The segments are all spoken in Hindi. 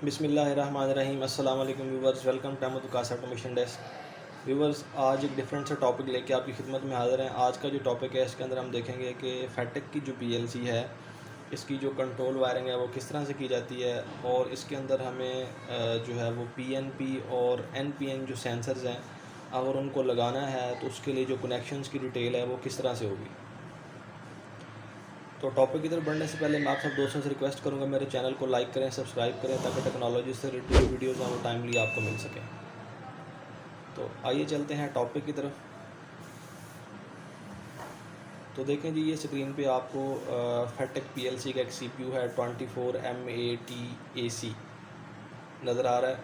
बिस्मिल्लाहिर्रहमानिर्रहीम। अस्सलाम वालेकुम viewers, welcome to Ahmad Waqas automation desk. Viewers, आज एक डिफरेंट सा टॉपिक लेके आपकी खिदमत में हाज़िर हैं। आज का जो टॉपिक है इसके अंदर हम देखेंगे कि फैटेक की जो पीएलसी है इसकी जो कंट्रोल वायरिंग है वो किस तरह से की जाती है, और इसके अंदर हमें जो है वो पीएनपी और एनपीएन जो सेंसर्स हैं अगर उनको लगाना है तो उसके लिए जो कनेक्शंस की डिटेल है वो किस तरह से होगी। तो टॉपिक की तरफ बढ़ने से पहले मैं आप सब दोस्तों से रिक्वेस्ट करूंगा मेरे चैनल को लाइक करें, सब्सक्राइब करें, ताकि टेक्नोलॉजी से रिलेटेड जो वीडियोज़ हैं वो टाइमली आपको मिल सकें। तो आइए चलते हैं टॉपिक की तरफ। तो देखें जी, ये स्क्रीन पे आपको फैटेक पीएलसी का एक सीपीयू है 24MAT AC नज़र आ रहा है।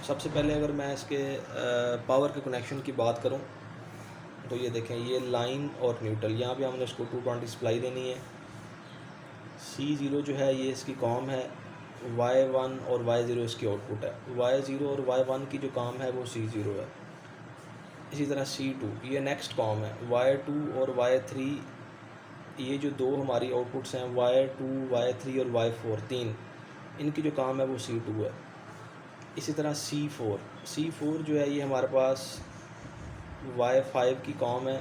सबसे पहले अगर मैं इसके पावर के कनेक्शन की बात करूं तो ये देखें, ये लाइन और न्यूट्रल, यहाँ पे हमने इसको 220 सप्लाई देनी है। C0 जो है ये इसकी कॉम है, Y1 और Y0 इसकी आउटपुट है। Y0 और Y1 की जो कॉम है वो C0 है। इसी तरह C2 ये नेक्स्ट कॉम है। Y2 और Y3 ये जो दो हमारी आउटपुट्स हैं, Y2, Y3 और Y4 तीन, इनकी जो काम है वो C2 है। इसी तरह C4 जो है ये हमारे पास Y5 की कॉम है।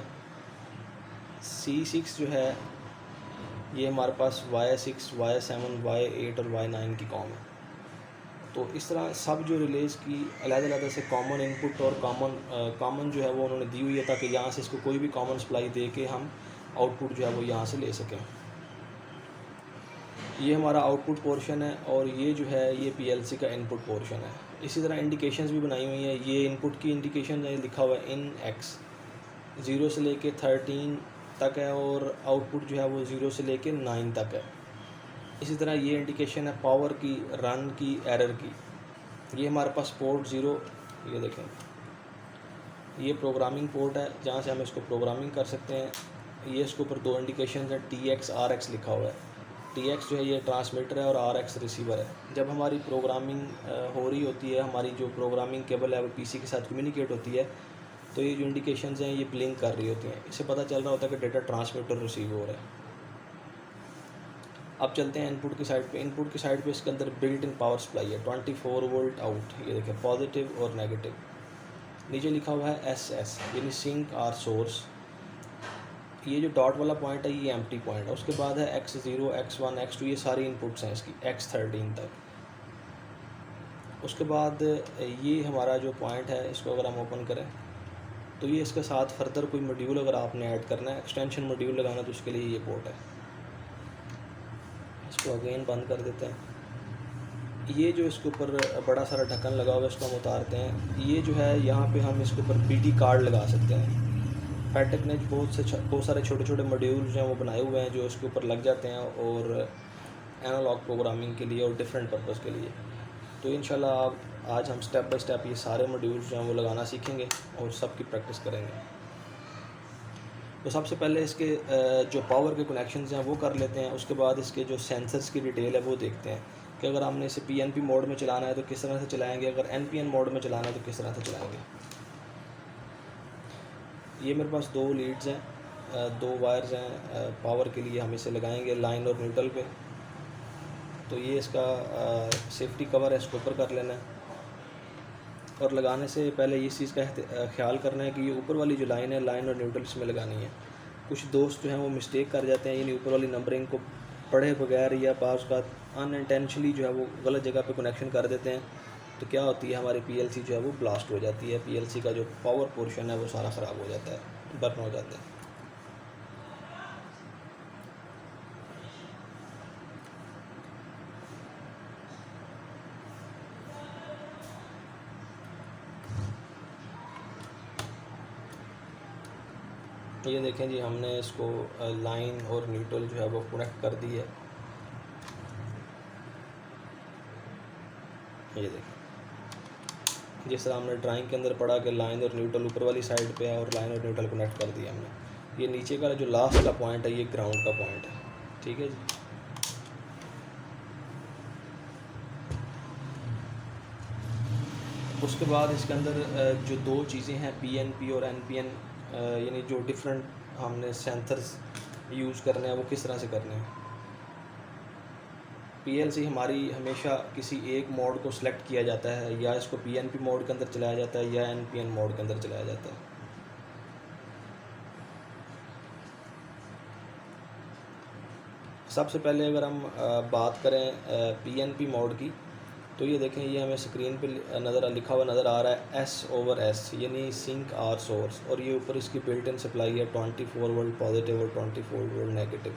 C6 जो है ये हमारे पास Y6, Y7, Y8 और Y9 की कॉम है। तो इस तरह सब जो रिलेज़ की अलग-अलग से कॉमन इनपुट और कॉमन जो है वो उन्होंने दी हुई है, ताकि यहाँ से इसको कोई भी कॉमन सप्लाई दे के हम आउटपुट जो है वो यहाँ से ले सकें। ये हमारा आउटपुट पोर्शन है और ये जो है ये पीएलसी का इनपुट पोर्शन है। इसी तरह इंडिकेशंस भी बनाई हुई हैं। ये इनपुट की इंडिकेशन है, लिखा हुआ है इन एक्स 0 से लेके 13 तक है, और आउटपुट जो है वो 0 से लेके 9 तक है। इसी तरह ये इंडिकेशन है पावर की, रन की, एरर की। ये हमारे पास पोर्ट 0, ये देखें, ये प्रोग्रामिंग पोर्ट है जहाँ से हम इसको प्रोग्रामिंग कर सकते हैं। ये इसके ऊपर दो इंडिकेशन है, TX RX लिखा हुआ है। TX जो है ये ट्रांसमीटर है और RX रिसीवर है। जब हमारी प्रोग्रामिंग हो रही होती है, हमारी जो प्रोग्रामिंग केबल है वो PC के साथ कम्युनिकेट होती है, तो ये जो इंडिकेशंस हैं ये ब्लिंक कर रही होती हैं। इससे पता चल रहा होता है कि डेटा ट्रांसमीटर रिसीव हो रहा है। अब चलते हैं इनपुट की साइड पे। इनपुट की साइड पे इसके अंदर बिल्ट इन पावर सप्लाई है 24 वोल्ट आउट। ये देखें, पॉजिटिव और नेगेटिव। नीचे लिखा हुआ है SS यानी सिंक आर सोर्स। ये जो डॉट वाला पॉइंट है ये एम्प्टी पॉइंट है। उसके बाद है X0, X1, X2, ये सारी इनपुट्स हैं इसकी X13 तक। उसके बाद ये हमारा जो पॉइंट है, इसको अगर हम ओपन करें तो ये इसके साथ फर्दर कोई मॉड्यूल अगर आपने ऐड करना है, एक्सटेंशन मॉड्यूल लगाना, तो उसके लिए ये पोर्ट है। इसको अगेन बंद कर देते हैं। ये जो इसके ऊपर बड़ा सारा ढक्कन लगा हुआ है इसको हम उतारते हैं। ये जो है यहाँ पे हम इसके ऊपर PD कार्ड लगा सकते हैं। फैटेक ने बहुत सारे छोटे छोटे मॉड्यूल जो हैं वो बनाए हुए हैं जो इसके ऊपर लग जाते हैं, और एनालॉग प्रोग्रामिंग के लिए और डिफरेंट पर्पज़ के लिए। तो इंशाल्लाह आज हम स्टेप बाय स्टेप ये सारे मॉड्यूल्स जो हैं वो लगाना सीखेंगे और सबकी प्रैक्टिस करेंगे। तो सबसे पहले इसके जो पावर के कनेक्शंस हैं वो कर लेते हैं। उसके बाद इसके जो सेंसर्स की डिटेल है वो देखते हैं कि अगर हमने इसे PNP मोड में चलाना है तो किस तरह से चलाएँगे, अगर NPN मोड में चलाना है तो किस तरह से चलाएँगे। ये मेरे पास दो लीड्स हैं, दो वायर्स हैं पावर के लिए। हम इसे लगाएंगे लाइन और न्यूट्रल पे। तो ये इसका सेफ्टी कवर है, इसको ऊपर कर लेना है। और लगाने से पहले इस चीज़ का ख्याल करना है कि ये ऊपर वाली जो लाइन है, लाइन और न्यूट्रल इसमें लगानी है। कुछ दोस्त जो हैं वो मिस्टेक कर जाते हैं, यानी ऊपर वाली नंबरिंग को पढ़े बगैर या बाज़ का अनइंटेंशनली जो है वो गलत जगह पे कनेक्शन कर देते हैं। तो क्या होती है, हमारी पीएलसी जो है वो ब्लास्ट हो जाती है। पीएलसी का जो पावर पोर्शन है वो सारा ख़राब हो जाता है, बर्न हो जाता है। ये देखें जी, हमने इसको लाइन और न्यूट्रल जो है वो कनेक्ट कर दी है। ये देखें, जिस तरह हमने ड्राइंग के अंदर पढ़ा कि लाइन और न्यूट्रल ऊपर वाली साइड पे है और लाइन और न्यूट्रल कनेक्ट कर दिया हमने। ये नीचे का जो लास्ट का पॉइंट है ये ग्राउंड का पॉइंट है, ठीक है जी। उसके बाद इसके अंदर जो दो चीज़ें हैं PNP और NPN, यानी जो डिफरेंट हमने सेंसर्स यूज़ करने हैं वो किस तरह से करने हैं। पीएलसी हमारी हमेशा किसी एक मोड को सिलेक्ट किया जाता है, या इसको पीएनपी मोड के अंदर चलाया जाता है या एनपीएन मोड के अंदर चलाया जाता है। सबसे पहले अगर हम बात करें पीएनपी मोड की, तो ये देखें, ये हमें स्क्रीन पे लिखा हुआ नज़र आ रहा है S/S, यानी सिंक आर सोर्स, और ये ऊपर इसकी बिल्ट इन सप्लाई है 24 वोल्ट पॉजिटिव और 24 वोल्ट नेगेटिव।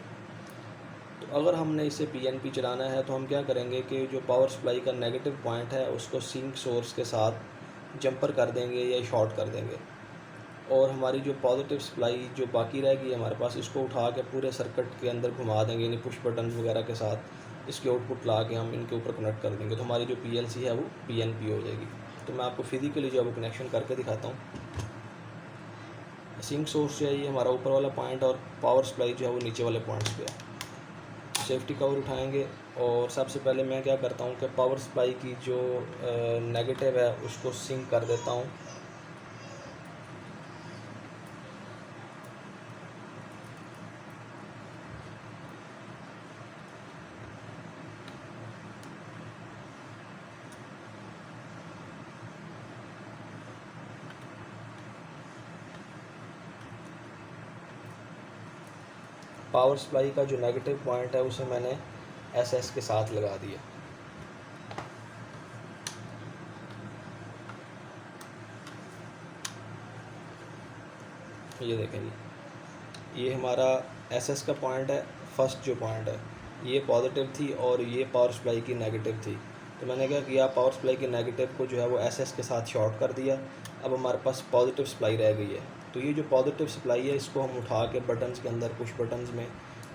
तो अगर हमने इसे पीएनपी चलाना है तो हम क्या करेंगे कि जो पावर सप्लाई का नेगेटिव पॉइंट है उसको सिंक सोर्स के साथ जंपर कर देंगे या शॉर्ट कर देंगे, और हमारी जो पॉजिटिव सप्लाई जो बाकी रहेगी हमारे पास, इसको उठा के पूरे सर्किट के अंदर घुमा देंगे, यानी पुश बटन वगैरह के साथ इसके आउटपुट ला के हम इनके ऊपर कनेक्ट कर देंगे, तो हमारी जो पीएलसी है वो पीएनपी हो जाएगी। तो मैं आपको फिजिकली जो है वो कनेक्शन करके दिखाता हूँ। सिंक सोर्स जो है ये हमारा ऊपर वाला पॉइंट, और पावर सप्लाई जो है वो नीचे वाले पॉइंट्स पे है। सेफ्टी कवर उठाएंगे, और सबसे पहले मैं क्या करता हूँ कि पावर सप्लाई की जो नेगेटिव है उसको सिंक कर देता हूँ। पावर सप्लाई का जो नेगेटिव पॉइंट है उसे मैंने SS के साथ लगा दिया। ये देखें जी, ये हमारा SS का पॉइंट है, फर्स्ट जो पॉइंट है ये पॉजिटिव थी और ये पावर सप्लाई की नेगेटिव थी। तो मैंने क्या किया, पावर सप्लाई की नेगेटिव को जो है वो SS के साथ शॉर्ट कर दिया। अब हमारे पास पॉजिटिव सप्लाई रह गई है, तो ये जो पॉजिटिव सप्लाई है इसको हम उठा के बटन्स के अंदर, पुश बटन्स में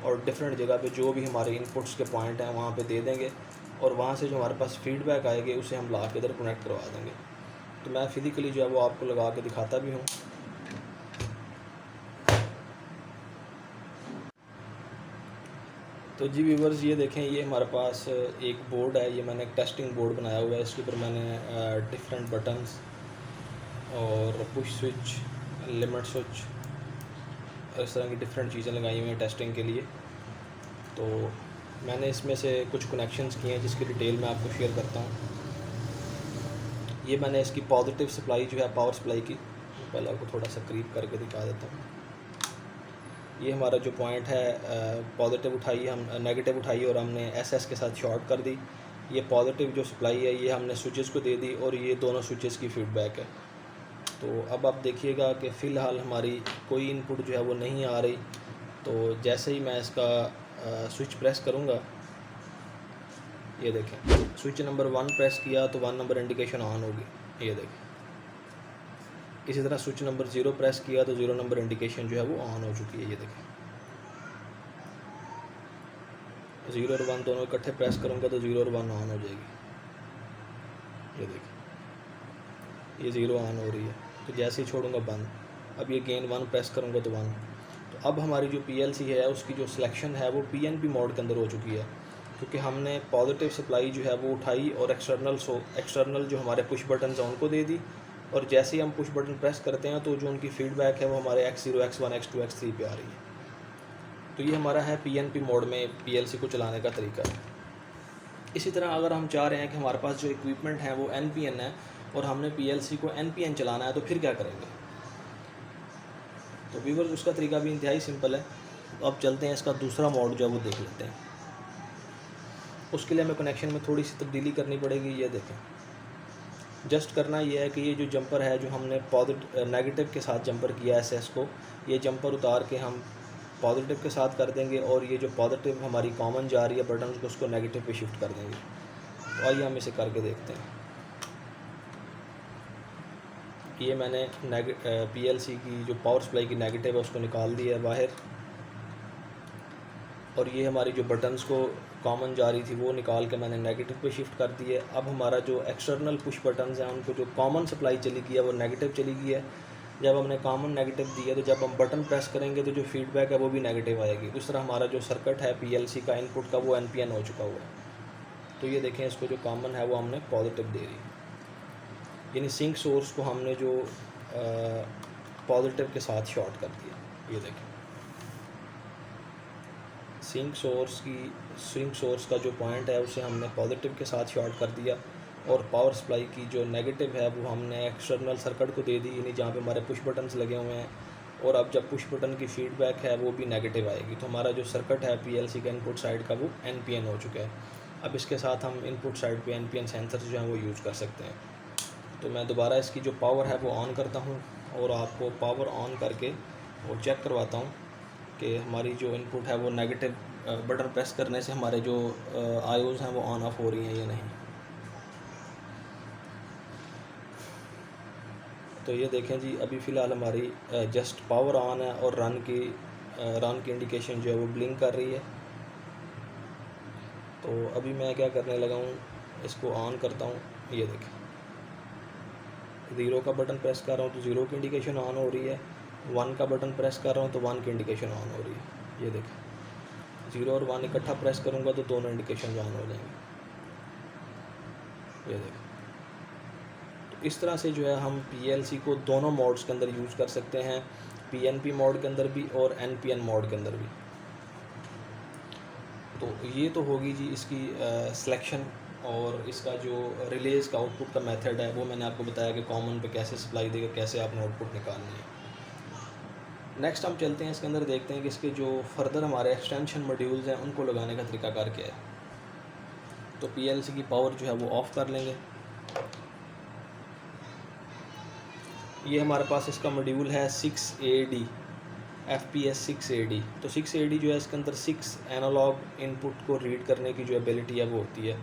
और डिफरेंट जगह पे जो भी हमारे इनपुट्स के पॉइंट हैं वहाँ पे दे देंगे, और वहाँ से जो हमारे पास फीडबैक आएगी उसे हम ला के इधर कनेक्ट करवा देंगे। तो मैं फिज़िकली जो है वो आपको लगा के दिखाता भी हूँ। तो जी व्यूवर्स, ये देखें, ये हमारे पास एक बोर्ड है, ये मैंने एक टेस्टिंग बोर्ड बनाया हुआ है। इसके ऊपर मैंने डिफरेंट बटन्स और पुश स्विच, लिमिट स्विच, इस तरह की डिफरेंट चीज़ें लगाई हुई हैं टेस्टिंग के लिए। तो मैंने इसमें से कुछ कनेक्शंस किए हैं जिसकी डिटेल मैं आपको शेयर करता हूँ। ये मैंने इसकी पॉजिटिव सप्लाई जो है पावर सप्लाई की, पहले आपको थोड़ा सा करीब करके दिखा देता हूँ। ये हमारा जो पॉइंट है पॉजिटिव उठाई, हम नेगेटिव उठाई और हमने SS के साथ शॉर्ट कर दी। ये पॉजिटिव जो सप्लाई है ये हमने स्विचेस को दे दी, और ये दोनों स्विचेस की फीडबैक है। तो अब आप देखिएगा कि फ़िलहाल हमारी कोई इनपुट जो है वो नहीं आ रही। तो जैसे ही मैं इसका स्विच प्रेस करूँगा, ये देखें, स्विच नंबर 1 प्रेस किया तो 1 नंबर इंडिकेशन ऑन होगी, ये देखें। इसी तरह स्विच नंबर 0 प्रेस किया तो 0 नंबर इंडिकेशन जो है वो ऑन हो चुकी है, ये देखें। 0 और 1 दोनों इकट्ठे प्रेस करूँगा तो 0 और 1 ऑन हो जाएगी, ये देखिए, ये 0 ऑन हो रही है। तो जैसे ही छोड़ूंगा बंद। अब ये गेन 1 प्रेस करूँगा तो 1। तो अब हमारी जो पीएलसी है उसकी जो सिलेक्शन है वो पीएनपी मोड के अंदर हो चुकी है, क्योंकि हमने पॉजिटिव सप्लाई जो है वो उठाई और एक्सटर्नल जो हमारे पुश बटन हैं उनको दे दी, और जैसे ही हम पुश बटन प्रेस करते हैं तो जो उनकी फीडबैक है वो हमारे X0, X1, X2, X3 पे आ रही है। तो ये हमारा है पीएनपी मोड में पीएलसी को चलाने का तरीका। इसी तरह अगर हम चाह रहे हैं कि हमारे पास जो इक्विपमेंट है वो एनपीएन है और हमने पीएलसी को एनपीएन चलाना है, तो फिर क्या करेंगे? तो व्यूअर्स, उसका तरीका भी इंतहाई सिंपल है। तो अब चलते हैं इसका दूसरा मोड जो है वो देख लेते हैं। उसके लिए हमें कनेक्शन में थोड़ी सी तब्दीली करनी पड़ेगी। ये देखें, जस्ट करना ये है कि ये जो जंपर है जो हमने नेगेटिव के साथ जंपर किया SS को, ये जंपर उतार के हम पॉजिटिव के साथ कर देंगे, और ये जो पॉजिटिव हमारी कॉमन जा रही है बटन को, उसको नेगेटिव पे शिफ्ट कर देंगे। तो आइए हम इसे करके देखते हैं। ये मैंने पीएलसी की जो पावर सप्लाई की नेगेटिव है उसको निकाल दिया है बाहर, और ये हमारी जो बटन्स को कॉमन जा रही थी वो निकाल के मैंने नेगेटिव पे शिफ्ट कर दी है। अब हमारा जो एक्सटर्नल पुश बटन्स हैं उनको जो कॉमन सप्लाई चली गई है वो नेगेटिव चली गई है। जब हमने कॉमन नेगेटिव दी है तो जब हम बटन प्रेस करेंगे तो जो फीडबैक है वो भी नेगेटिव आएगी। उस तरह हमारा जो सर्किट है पीएलसी का इनपुट का वो एनपीएन हो चुका हुआ है। तो ये देखें, इसको जो कॉमन है वो हमने पॉजिटिव दे दी, यानी सिंक सोर्स को हमने जो पॉजिटिव के साथ शॉर्ट कर दिया। ये देखें, सिंक सोर्स का जो पॉइंट है उसे हमने पॉजिटिव के साथ शॉर्ट कर दिया, और पावर सप्लाई की जो नेगेटिव है वो हमने एक्सटर्नल सर्किट को दे दी, यानी जहाँ पे हमारे पुश बटन्स लगे हुए हैं। और अब जब पुश बटन की फीडबैक है वो भी नेगेटिव आएगी, तो हमारा जो सर्किट है पीएलसी का इनपुट साइड का वो NPN हो चुका है। अब इसके साथ हम इनपुट साइड पे NPN सेंसर जो हैं वो यूज़ कर सकते हैं। तो मैं दोबारा इसकी जो पावर है वो ऑन करता हूँ और आपको पावर ऑन करके वो चेक करवाता हूँ कि हमारी जो इनपुट है वो नेगेटिव बटन प्रेस करने से हमारे जो आयोज़ हैं वो ऑन ऑफ हो रही हैं या नहीं। तो ये देखें जी, अभी फ़िलहाल हमारी जस्ट पावर ऑन है और रन की इंडिकेशन जो है वो ब्लिंक कर रही है। तो अभी मैं क्या करने लगा हूँ, इसको ऑन करता हूँ। ये देखें, 0 का बटन प्रेस कर रहा हूँ तो 0 की इंडिकेशन ऑन हो रही है, 1 का बटन प्रेस कर रहा हूँ तो 1 की इंडिकेशन ऑन हो रही है। ये देखें, 0 और 1 इकट्ठा प्रेस करूँगा तो दोनों इंडिकेशन ऑन हो जाएंगे। ये देखें, तो इस तरह से जो है हम PLC को दोनों मोड्स के अंदर यूज़ कर सकते हैं, PNP मोड के अंदर भी और NPN मोड के अंदर भी। तो ये तो होगी जी इसकी सिलेक्शन, और इसका जो रिलेज़ का आउटपुट का मेथड है वो मैंने आपको बताया कि कॉमन पे कैसे सप्लाई देगा, कैसे आपने आउटपुट निकालनी है। नेक्स्ट हम चलते हैं इसके अंदर, देखते हैं कि इसके जो फर्दर हमारे एक्सटेंशन मॉड्यूल्स हैं उनको लगाने का तरीकाकार क्या है। तो PLC की पावर जो है वो ऑफ़ कर लेंगे। ये हमारे पास इसका मॉड्यूल है 6AD, FPS 6AD। तो 6AD जो है इसके अंदर 6 एनालॉग इनपुट को रीड करने की जो एबिलिटी है वो होती है,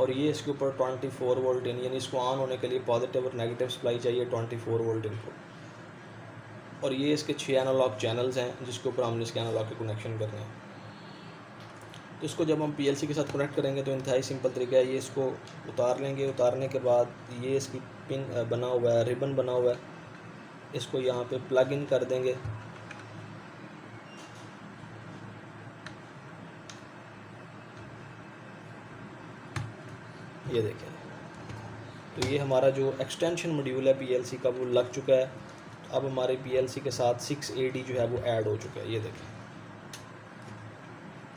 और ये इसके ऊपर 24 वोल्ट यानी इसको ऑन होने के लिए पॉजिटिव और नेगेटिव सप्लाई चाहिए, 24 वोल्ट इनपुट। और ये इसके 6 एनालॉग चैनल्स हैं जिसके ऊपर हमने इसके एनालॉग के कनेक्शन करने हैं। तो इसको जब हम PLC के साथ कनेक्ट करेंगे तो इंतहाई सिंपल तरीका है, ये इसको उतार लेंगे। उतारने के बाद ये इसकी पिन बना हुआ है, रिबन बना हुआ है, इसको यहाँ पे प्लग इन कर देंगे। ये देखें, तो ये हमारा जो एक्सटेंशन मॉड्यूल है PLC का वो लग चुका है। अब हमारे PLC के साथ 6AD जो है वो ऐड हो चुका है। ये देखें,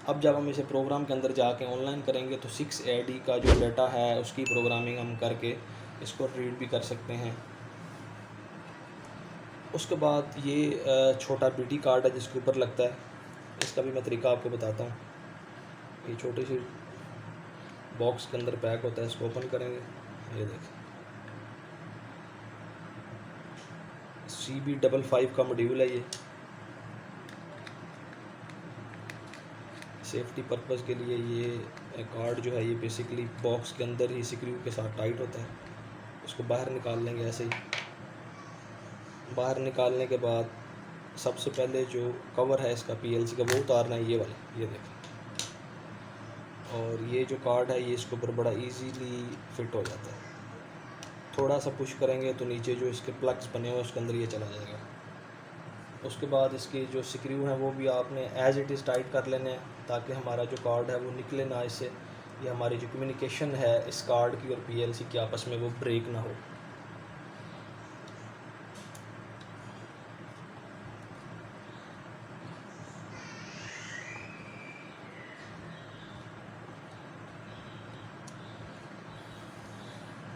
अब जब हम इसे प्रोग्राम के अंदर जाके ऑनलाइन करेंगे तो 6AD का जो डाटा है उसकी प्रोग्रामिंग हम करके इसको रीड भी कर सकते हैं। उसके बाद ये छोटा BT कार्ड है जिसके ऊपर लगता है, इसका भी मैं तरीका आपको बताता हूँ। ये छोटी सी बॉक्स के अंदर पैक होता है, इसको ओपन करेंगे। ये देखें, CB55 का मॉड्यूल है। ये सेफ्टी पर्पज़ के लिए ये कार्ड जो है ये बेसिकली बॉक्स के अंदर ही स्क्रू के साथ टाइट होता है। इसको बाहर निकाल लेंगे ऐसे ही। बाहर निकालने के बाद सबसे पहले जो कवर है इसका PLC का वो उतारना है, ये वाला। ये देखें, और ये जो कार्ड है ये इसके ऊपर बड़ा इजीली फिट हो जाता है। थोड़ा सा पुश करेंगे तो नीचे जो इसके प्लग्स बने हुए उसके अंदर ये चला जाएगा। उसके बाद इसके जो स्क्रू हैं वो भी आपने एज इट इज़ टाइट कर लेने हैं ताकि हमारा जो कार्ड है वो निकले ना इससे, ये हमारी जो कम्युनिकेशन है इस कार्ड की और PLC की आपस में वो ब्रेक ना हो।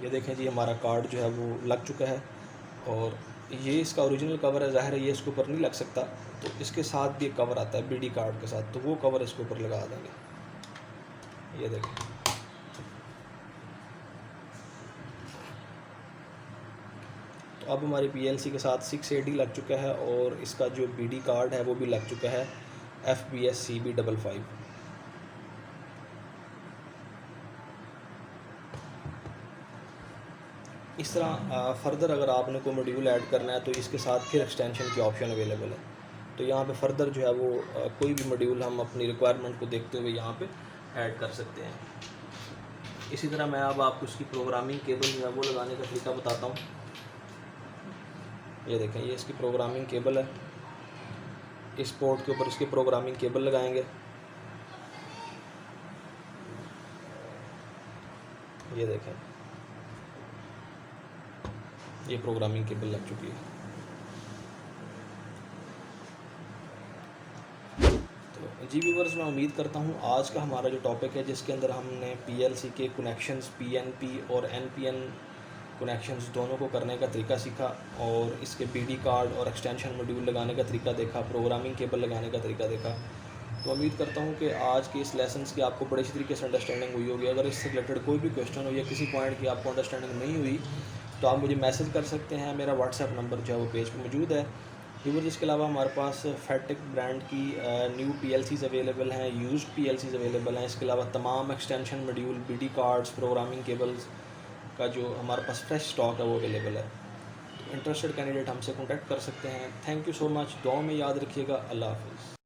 ये देखें जी, हमारा कार्ड जो है वो लग चुका है, और ये इसका ओरिजिनल कवर है, ज़ाहिर है ये इसके ऊपर नहीं लग सकता, तो इसके साथ भी एक कवर आता है BD कार्ड के साथ, तो वो कवर इसके ऊपर लगा देंगे। ये देखें, तो अब हमारी PLC के साथ 6AD लग चुका है और इसका जो BD कार्ड है वो भी लग चुका है FPS CB55। इस तरह फर्दर अगर आपने कोई मॉड्यूल ऐड करना है तो इसके साथ फिर एक्सटेंशन की ऑप्शन अवेलेबल है। तो यहाँ पे फर्दर जो है वो कोई भी मॉड्यूल हम अपनी रिक्वायरमेंट को देखते हुए यहाँ पे ऐड कर सकते हैं। इसी तरह मैं अब आपको इसकी प्रोग्रामिंग केबल जो है वो लगाने का तरीका बताता हूँ। ये देखें, ये इसकी प्रोग्रामिंग केबल है। इस पोर्ट के ऊपर इसकी प्रोग्रामिंग केबल लगाएंगे। ये देखें, ये प्रोग्रामिंग केबल लग चुकी है। तो जी व्यूवर्स, मैं उम्मीद करता हूँ आज का हमारा जो टॉपिक है जिसके अंदर हमने पीएलसी के कनेक्शंस पीएनपी और एनपीएन कनेक्शंस दोनों को करने का तरीका सीखा और इसके पीडी कार्ड और एक्सटेंशन मॉड्यूल लगाने का तरीका देखा, प्रोग्रामिंग केबल लगाने का तरीका देखा। तो उम्मीद करता हूँ कि आज के इस लेसन की आपको बड़े अच्छी तरीके से अंडरस्टैंडिंग हुई होगी। अगर इससे रिलेटेड कोई भी क्वेश्चन हो या किसी पॉइंट की आपको अंडरस्टैंडिंग नहीं हुई तो आप मुझे मैसेज कर सकते हैं। मेरा व्हाट्सएप नंबर जो है वो पेज पर मौजूद है। व्यूवर्स, इसके अलावा हमारे पास फैटिक ब्रांड की न्यू पीएलसीज़ अवेलेबल हैं, यूज्ड पीएलसीज़ अवेलेबल हैं। इसके अलावा तमाम extension module, PD cards, programming cables का जो हमारे पास फ्रेश स्टॉक है वो अवेलेबल है। तो इंटरेस्टेड कैंडिडेट हमसे कॉन्टैक्ट कर सकते हैं। Thank you so much. दुआ में याद रखिएगा। अल्लाह हाफिज़।